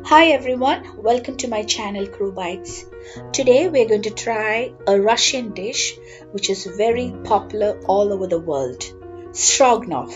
Hi everyone, welcome to my channel Crew Bites. Today we're going to try a Russian dish which is very popular all over the world, stroganoff.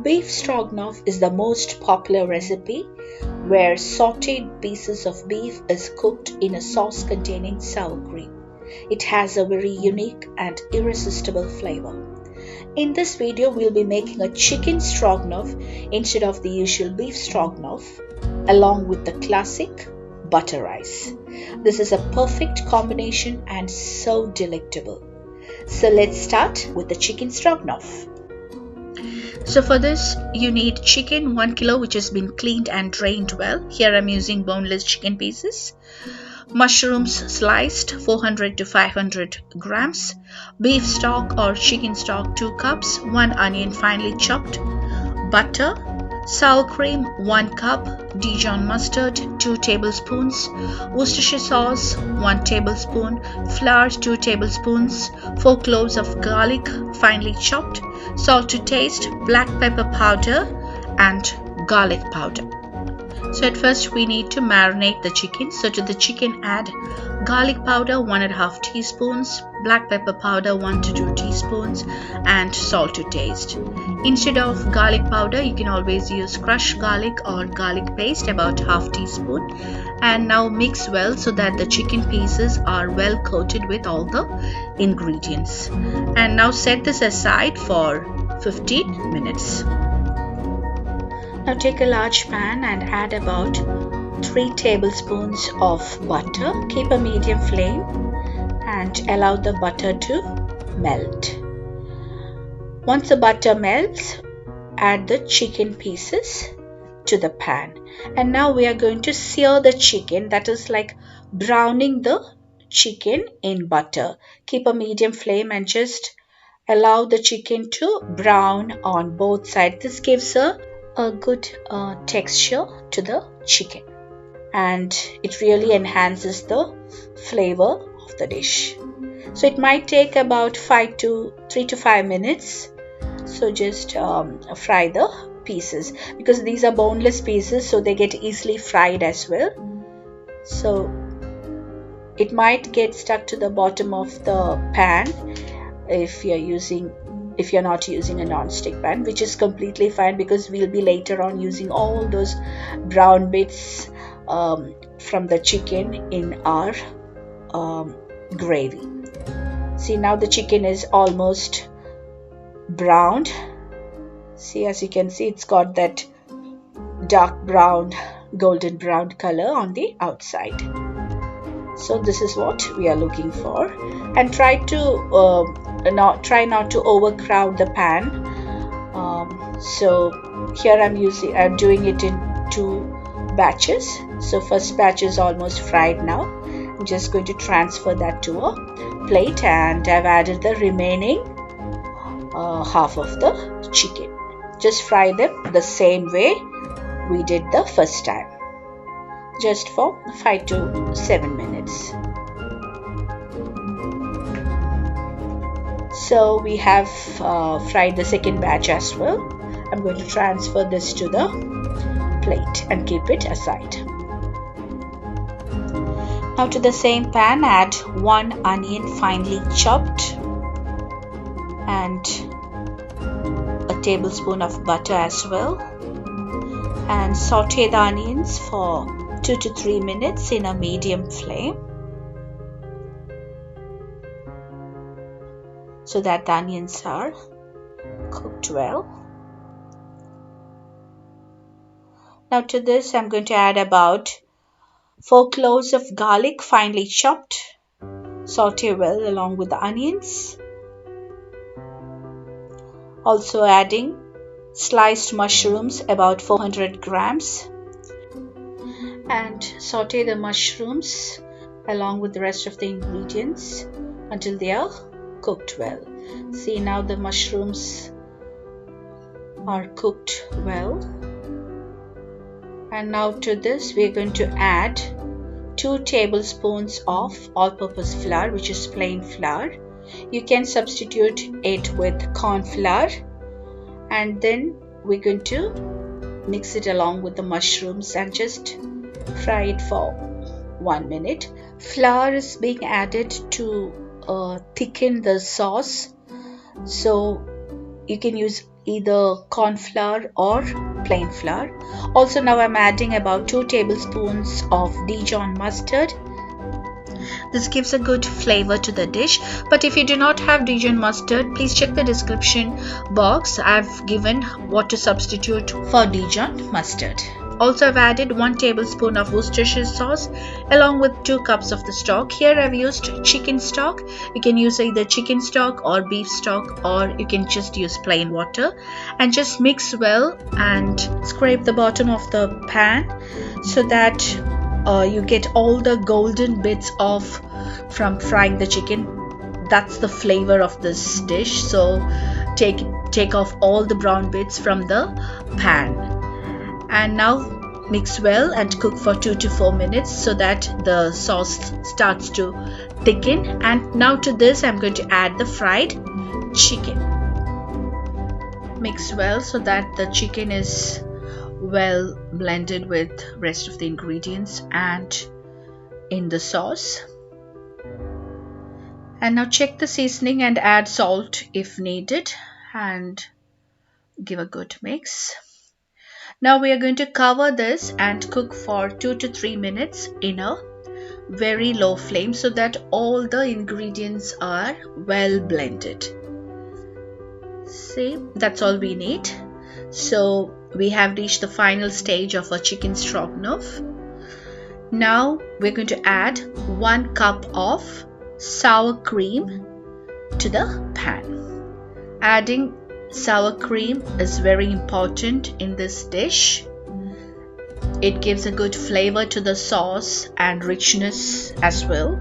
Beef stroganoff is the most popular recipe where sautéed pieces of beef is cooked in a sauce containing sour cream. It has a very unique and irresistible flavor. In this video, we'll be making a chicken stroganoff instead of the usual beef stroganoff, along with the classic butter rice. This is a perfect combination and so delectable. So let's start with the chicken stroganoff. So for this, you need chicken 1 kilo which has been cleaned and drained well. Here I'm using boneless chicken pieces. Mushrooms sliced 400 to 500 grams, beef stock or chicken stock 2 cups, 1 onion finely chopped, butter, sour cream 1 cup, Dijon mustard 2 tablespoons, Worcestershire sauce 1 tablespoon, flour 2 tablespoons, 4 cloves of garlic finely chopped, salt to taste, black pepper powder and garlic powder. So at first we need to marinate the chicken. So to the chicken add garlic powder 1.5 teaspoons, black pepper powder 1 to 2 teaspoons and salt to taste. Instead of garlic powder you can always use crushed garlic or garlic paste about ½ teaspoon, and now mix well so that the chicken pieces are well coated with all the ingredients. And now set this aside for 15 minutes. Now take a large pan and add about 3 tablespoons of butter. Keep a medium flame and allow the butter to melt. Once the butter melts, add the chicken pieces to the pan. And now we are going to sear the chicken, that is like browning the chicken in butter. Keep a medium flame and just allow the chicken to brown on both sides. This gives a good texture to the chicken and it really enhances the flavor of the dish. So it might take about 3 to 5 minutes. So just fry the pieces because these are boneless pieces, so they get easily fried as well. So it might get stuck to the bottom of the pan if you're not using a non-stick pan, which is completely fine because we'll be later on using all those brown bits from the chicken in our gravy. See, now the chicken is almost browned. See, as you can see, it's got that dark brown, golden brown color on the outside. So this is what we are looking for, and try not to overcrowd the pan. So here I'm doing it in 2 batches. So first batch is almost fried now. I'm just going to transfer that to a plate, and I've added the remaining half of the chicken. Just fry them the same way we did the first time, just for 5 to 7 minutes. So we have fried the second batch as well. I'm going to transfer this to the plate and keep it aside. Now to the same pan add 1 onion finely chopped and a tablespoon of butter as well, and saute the onions for 2 to 3 minutes in a medium flame so that the onions are cooked well. Now to this I'm going to add about 4 cloves of garlic finely chopped. Saute well along with the onions. Also adding sliced mushrooms about 400 grams. And saute the mushrooms along with the rest of the ingredients until they are cooked well. See, now the mushrooms are cooked well. And now to this we are going to add 2 tablespoons of all-purpose flour, which is plain flour. You can substitute it with corn flour, and then we're going to mix it along with the mushrooms and just Fry it for 1 minute. Flour is being added to thicken the sauce, so you can use either corn flour or plain flour. Also, now I'm adding about 2 tablespoons of Dijon mustard. This gives a good flavor to the dish, but if you do not have Dijon mustard, please check the description box. I've given what to substitute for Dijon mustard. Also, I've added 1 tablespoon of Worcestershire sauce along with 2 cups of the stock. Here I've used chicken stock. You can use either chicken stock or beef stock, or you can just use plain water, and just mix well and scrape the bottom of the pan so that you get all the golden bits off from frying the chicken. That's the flavor of this dish. So take off all the brown bits from the pan. And now mix well and cook for 2 to 4 minutes so that the sauce starts to thicken. And now to this I'm going to add the fried chicken. Mix well so that the chicken is well blended with rest of the ingredients and in the sauce. And now check the seasoning and add salt if needed and give a good mix. Now we are going to cover this and cook for 2 to 3 minutes in a very low flame so that all the ingredients are well blended. See, that's all we need. So we have reached the final stage of our chicken stroganoff. Now we're going to add 1 cup of sour cream to the pan. Adding sour cream is very important in this dish. It gives a good flavor to the sauce and richness as well.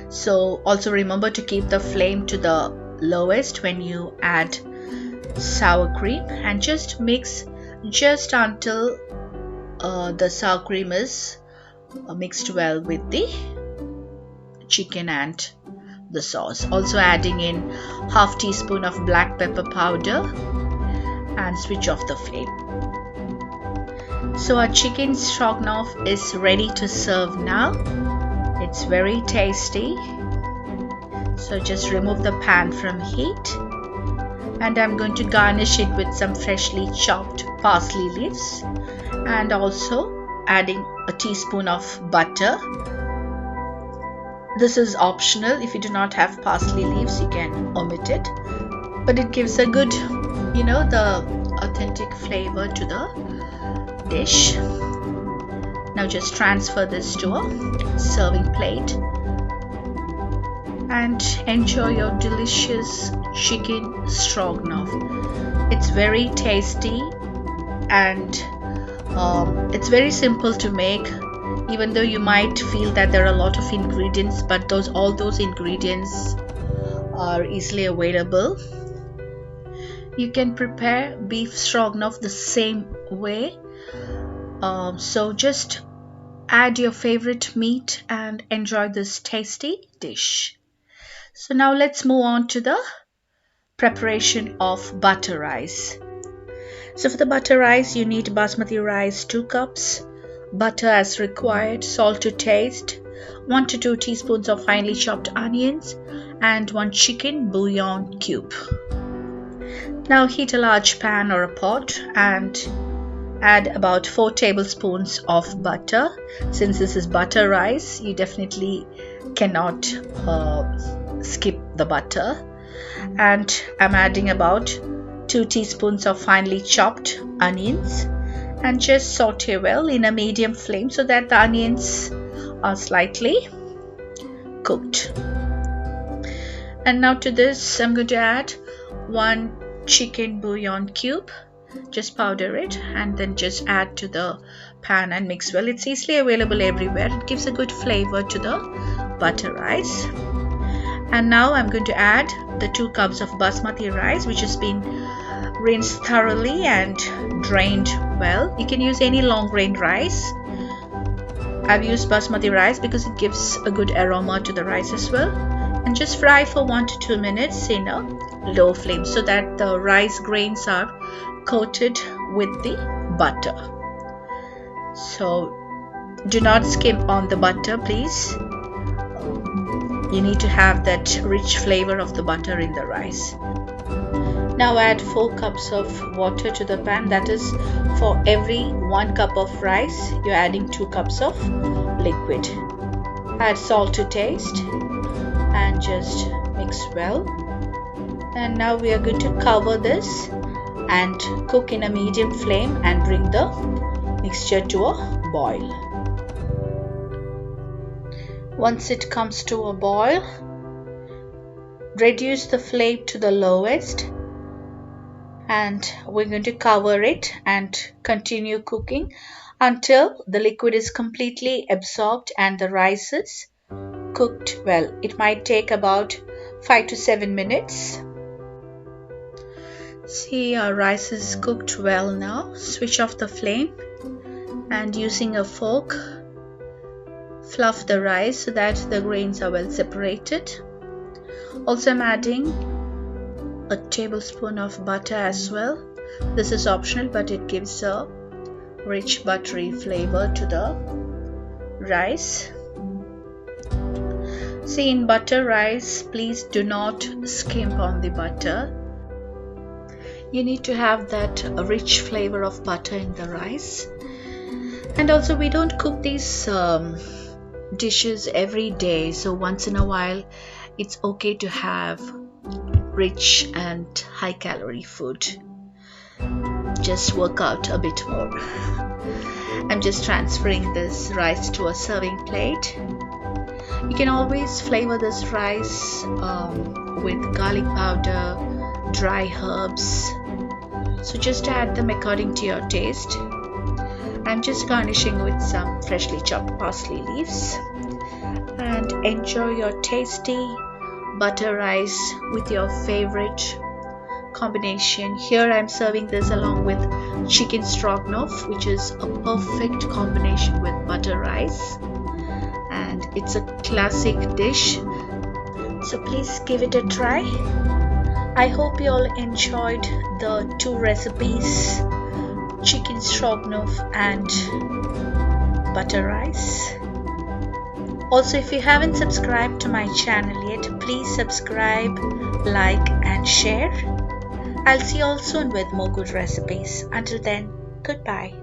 So also remember to keep the flame to the lowest when you add sour cream, and just mix just until the sour cream is mixed well with the chicken and the sauce. Also adding in half teaspoon of black pepper powder and switch off the flame. So our chicken stroganoff is ready to serve now. It's very tasty. So just remove the pan from heat, and I'm going to garnish it with some freshly chopped parsley leaves and also adding a teaspoon of butter. This is optional. If you do not have parsley leaves, you can omit it, but it gives a good, the authentic flavor to the dish. Now just transfer this to a serving plate and enjoy your delicious chicken stroganoff. It's very tasty and it's very simple to make. Even though you might feel that there are a lot of ingredients, but all those ingredients are easily available. You can prepare beef stroganoff the same way. So just add your favorite meat and enjoy this tasty dish. So now let's move on to the preparation of butter rice. So for the butter rice, you need basmati rice 2 cups. Butter as required, salt to taste, 1 to 2 teaspoons of finely chopped onions, and 1 chicken bouillon cube. Now heat a large pan or a pot and add about 4 tablespoons of butter. Since this is butter rice, you definitely cannot skip the butter. And I'm adding about 2 teaspoons of finely chopped onions. And just saute well in a medium flame so that the onions are slightly cooked. And now to this I'm going to add 1 chicken bouillon cube. Just powder it and then just add to the pan and mix well. It's easily available everywhere. It gives a good flavor to the butter rice. And now I'm going to add the 2 cups of basmati rice, which has been rinsed thoroughly and drained well. You can use any long grain rice. I've used basmati rice because it gives a good aroma to the rice as well. And just fry for 1 to 2 minutes in a low flame so that the rice grains are coated with the butter. So do not skimp on the butter, please. You need to have that rich flavor of the butter in the rice. Now add 4 cups of water to the pan. That is, for every 1 cup of rice, you're adding 2 cups of liquid. Add salt to taste and just mix well. And now we are going to cover this and cook in a medium flame and bring the mixture to a boil. Once it comes to a boil, reduce the flame to the lowest, and we're going to cover it and continue cooking until the liquid is completely absorbed and the rice is cooked well. It might take about 5 to 7 minutes. See, our rice is cooked well now. Switch off the flame and using a fork, fluff the rice so that the grains are well separated. Also, I'm adding a tablespoon of butter as well. This is optional, but it gives a rich buttery flavor to the rice. See, in butter rice, please do not skimp on the butter. You need to have that rich flavor of butter in the rice. And also, we don't cook these dishes every day, so once in a while it's okay to have rich and high calorie food. Just work out a bit more. I'm just transferring this rice to a serving plate. You can always flavor this rice with garlic powder, dry herbs, so just add them according to your taste. I'm just garnishing with some freshly chopped parsley leaves, and enjoy your tasty butter rice with your favorite combination. Here I'm serving this along with chicken stroganoff, which is a perfect combination with butter rice, and it's a classic dish, so please give it a try. I hope you all enjoyed the 2 recipes, chicken stroganoff and butter rice. Also, if you haven't subscribed to my channel yet, please subscribe, like and share. I'll see you all soon with more good recipes. Until then, goodbye.